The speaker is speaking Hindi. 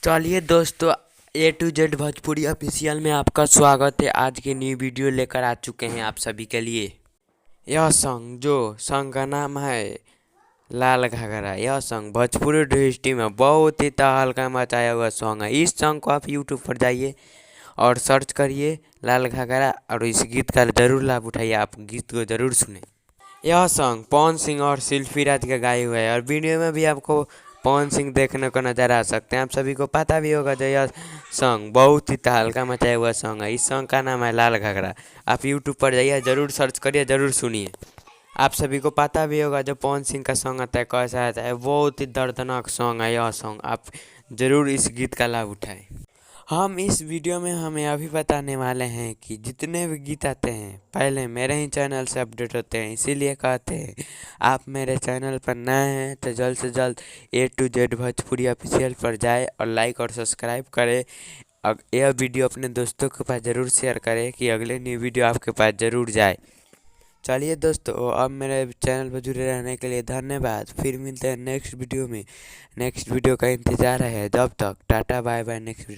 चलिए दोस्तों, ए टू जेड भोजपुरी ऑफिशियल में आपका स्वागत है। आज की न्यू वीडियो लेकर आ चुके हैं आप सभी के लिए। यह सॉन्ग का नाम है लाल घाघरा। यह सॉन्ग भोजपुरी इंडस्ट्री में बहुत ही तहलका मचाया हुआ सॉन्ग है। इस सॉन्ग को आप यूट्यूब पर जाइए और सर्च करिए लाल घाघरा और इस गीत का ज़रूर लाभ उठाइए। आप गीत को ज़रूर सुने। यह सॉन्ग पवन सिंह और शिल्पी राज का गाए हुए है और वीडियो में भी आपको पवन सिंह देखने को नजर आ सकते हैं। आप सभी को पता भी होगा जो यह सॉन्ग बहुत ही तहलका मचाया हुआ सॉन्ग है। इस सॉन्ग का नाम है लाल घाघरा। आप यूट्यूब पर जाइए, ज़रूर सर्च करिए, ज़रूर सुनिए। आप सभी को पता भी होगा जो पवन सिंह का सॉन्ग आता है कैसा आता है। बहुत ही दर्दनाक सॉन्ग है यह सॉन्ग। आप ज़रूर इस गीत का लाभ उठाएं। हम इस वीडियो में हमें अभी बताने वाले हैं कि जितने भी गीत आते हैं पहले मेरे ही चैनल से अपडेट होते हैं, इसीलिए कहते हैं आप मेरे चैनल पर नए हैं तो जल्द से जल्द ए टू जेड भोजपुरी ऑफिशियल पर जाए और लाइक और सब्सक्राइब करें। अब यह वीडियो अपने दोस्तों के पास ज़रूर शेयर करें कि अगले न्यू वीडियो आपके पास ज़रूर जाए। चलिए दोस्तों, अब मेरे चैनल पर जुड़े रहने के लिए धन्यवाद। फिर मिलते हैं नेक्स्ट वीडियो में। नेक्स्ट वीडियो का इंतज़ार है। जब तक tata bye bye. Next video.